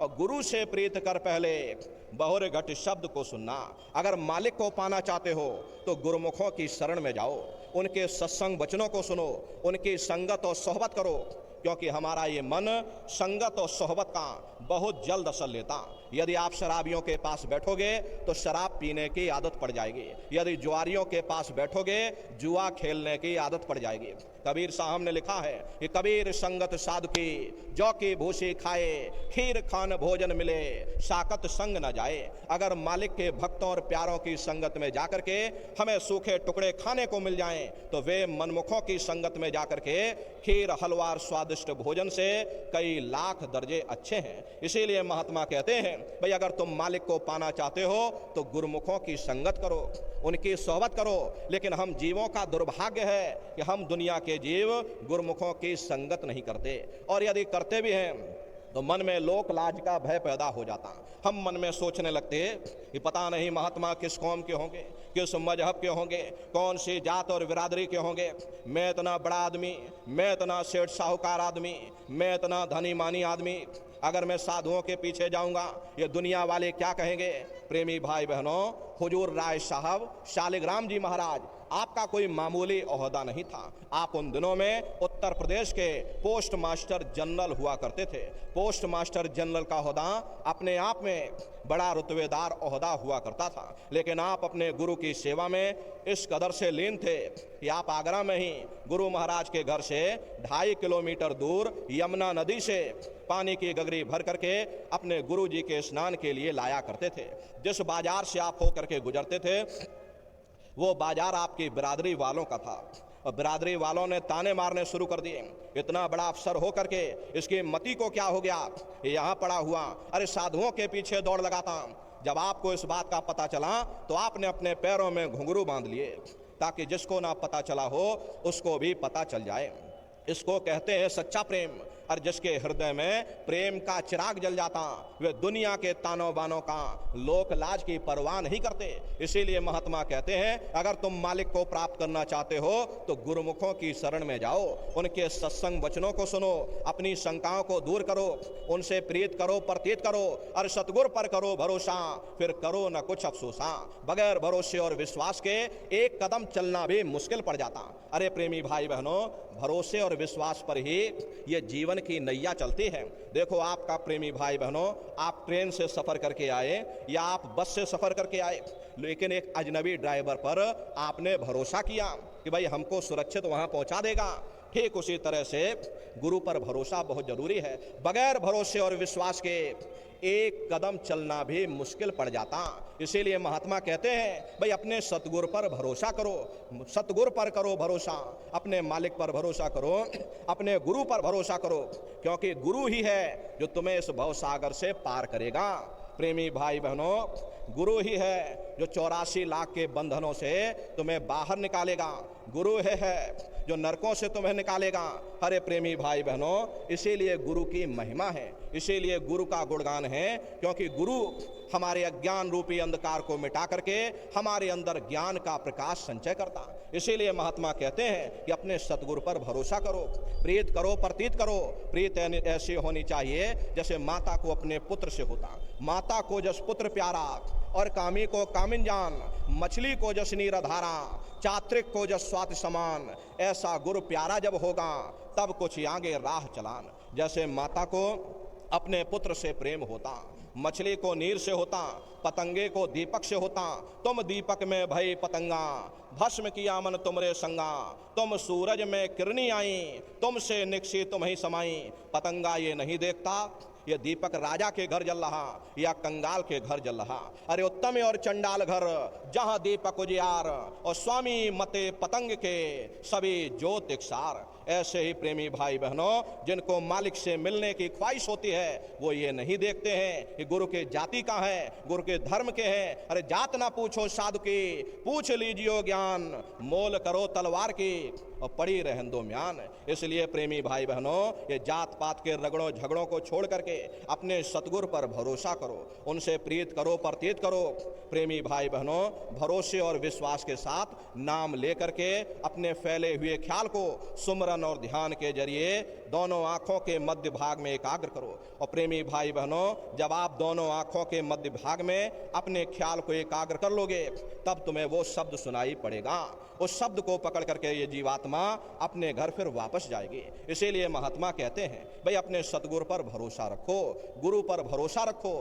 और गुरु से प्रीत कर पहले बहुर घट शब्द को सुनना। अगर मालिक को पाना चाहते हो तो गुरुमुखों की शरण में जाओ, उनके सत्संग वचनों को सुनो, उनकी संगत और सोहबत करो, क्योंकि हमारा ये मन संगत और सोहबत का बहुत जल्द असर लेता। यदि आप शराबियों के पास बैठोगे तो शराब पीने की आदत पड़ जाएगी, यदि जुआरियों के पास बैठोगे जुआ खेलने की आदत पड़ जाएगी। कबीर साहब ने लिखा है कि कबीर संगत साधु की, जौ की भूसी खाए, खीर खान भोजन मिले, साकत संग न जाए। अगर मालिक के भक्तों और प्यारों की संगत में जाकर के हमें सूखे टुकड़े खाने को मिल जाएं, तो वे मनमुखों की संगत में जाकर के खीर हलवा स्वादिष्ट भोजन से कई लाख दर्जे अच्छे हैं। इसीलिए महात्मा कहते हैं, भाई अगर तुम मालिक को पाना चाहते हो तो गुरुमुखों की संगत करो, उनकी सोहबत करो। लेकिन हम जीवों का दुर्भाग्य है कि हम दुनिया के जीव गुरुमुखों की संगत नहीं करते, और यदि करते भी हैं तो मन में लोक लाज का भय पैदा हो जाता। हम मन में सोचने लगते कि पता नहीं महात्मा किस कौम के होंगे, किस मजहब के होंगे, कौन सी जात और बिरादरी के होंगे। मैं इतना बड़ा आदमी, मैं इतना सेठ साहूकार आदमी, मैं इतना धनी मानी आदमी, अगर मैं साधुओं के पीछे जाऊंगा ये दुनिया वाले क्या कहेंगे। प्रेमी भाई बहनों, हुजूर राय साहब शालिग्राम जी महाराज आपका कोई मामूली ओहदा नहीं था। आप उन दिनों में उत्तर प्रदेश के पोस्ट मास्टर जनरल हुआ करते थे। पोस्ट मास्टर जनरल का ओहदा अपने आप में बड़ा रुतबेदार ओहदा हुआ करता था, लेकिन आप अपने गुरु की सेवा में इस कदर से लीन थे कि आप आगरा में ही गुरु महाराज के घर से 2.5 किलोमीटर दूर यमुना नदी से पानी की गगरी भर करके अपने गुरु जी के स्नान के लिए लाया करते थे। जिस बाजार से आप होकर के गुजरते थे वो बाजार आपकी बिरादरी वालों का था, और बिरादरी वालों ने ताने मारने शुरू कर दिए, इतना बड़ा अफसर हो करके इसकी मति को क्या हो गया, ये यहाँ पड़ा हुआ, अरे साधुओं के पीछे दौड़ लगाता। जब आपको इस बात का पता चला तो आपने अपने पैरों में घुंघरू बांध लिए ताकि जिसको ना पता चला हो उसको भी पता चल जाए। इसको कहते हैं सच्चा प्रेम। और जिसके हृदय में प्रेम का चिराग जल जाता वे दुनिया के तानों बानों का लोक लाज की परवाह नहीं करते। इसीलिए महात्मा कहते हैं अगर तुम मालिक को प्राप्त करना चाहते हो तो गुरुमुखों की शरण में जाओ, उनके सत्संग वचनों को सुनो, अपनी शंकाओं को दूर करो, उनसे प्रीत करो, प्रतीत करो, और सतगुर पर करो भरोसा, फिर करो न कुछ अफसोसा। बगैर भरोसे और विश्वास के एक कदम चलना भी मुश्किल पड़ जाता। अरे प्रेमी भाई बहनों, भरोसे और विश्वास पर ही ये जीवन की नैया चलती है। देखो आपका प्रेमी भाई बहनों, आप ट्रेन से सफर करके आए या आप बस से सफर करके आए, लेकिन एक अजनबी ड्राइवर पर आपने भरोसा किया कि भाई हमको सुरक्षित वहां पहुंचा देगा। ठीक उसी तरह से गुरु पर भरोसा बहुत जरूरी है। बगैर भरोसे और विश्वास के एक कदम चलना भी मुश्किल पड़ जाता। इसीलिए महात्मा कहते हैं भाई अपने सतगुर पर भरोसा करो, सतगुर पर करो भरोसा, अपने मालिक पर भरोसा करो, अपने गुरु पर भरोसा करो, क्योंकि गुरु ही है जो तुम्हें इस भवसागर से पार करेगा। प्रेमी भाई बहनों, गुरु ही है जो 84 लाख के बंधनों से तुम्हें बाहर निकालेगा, गुरु है जो नरकों से तुम्हें निकालेगा। अरे प्रेमी भाई बहनों, इसीलिए गुरु की महिमा है, इसीलिए गुरु का गुणगान है, क्योंकि गुरु हमारे अज्ञान रूपी अंधकार को मिटा करके हमारे अंदर ज्ञान का प्रकाश संचय करता। इसीलिए महात्मा कहते हैं कि अपने सतगुरु पर भरोसा करो, प्रीत करो, प्रतीत करो। प्रीत ऐसी होनी चाहिए जैसे माता को अपने पुत्र से होता, माता को जस पुत्र प्यारा, और कामी को कामिन जान, मछली को जस नीर धारा, चात्रिक को जस स्वाति समान। ऐसा गुरु प्यारा जब होगा तब कुछ आगे राह चलान। जैसे माता को अपने पुत्र से प्रेम होता, मछली को नीर से होता, पतंगे को दीपक से होता। तुम दीपक में भई पतंगा, भस्म किया मन तुमरे संगा। तुम सूरज में किरनी आई, तुमसे निकसी तुम ही समाई। पतंगा ये नहीं देखता ये दीपक राजा के घर जल रहा या कंगाल के घर जल रहा। अरे उत्तम और चंडाल घर जहां दीपक उजियार, और स्वामी मते पतंग के सभी ज्योत इकसार। ऐसे ही प्रेमी भाई बहनों, जिनको मालिक से मिलने की ख्वाहिश होती है वो ये नहीं देखते हैं कि गुरु के जाति का है, गुरु के धर्म के हैं। अरे जात ना पूछो साधु की, पूछ लीजियो ज्ञान, मोल करो तलवार की और पड़ी रहन दो म्यान। इसलिए प्रेमी भाई बहनों, ये जात पात के रगड़ों झगड़ों को छोड़ करके अपने सतगुर पर भरोसा करो, उनसे प्रीत करो, प्रतीत करो। प्रेमी भाई बहनों, भरोसे और विश्वास के साथ नाम लेकर के अपने फैले हुए ख्याल को सुमरन और ध्यान के जरिए दोनों आंखों के मध्य भाग में एकाग्र करो। और प्रेमी भाई बहनों, जब आप दोनों आंखों के मध्य भाग में अपने ख्याल को एकाग्र कर लोगे, तब तुम्हें वो शब्द सुनाई पड़ेगा। उस शब्द को पकड़ करके ये जीवात्मा अपने घर फिर वापस जाएगी। इसीलिए महात्मा कहते हैं, भाई अपने सतगुरु पर भरोसा रखो, गुरु पर भरोसा रखो।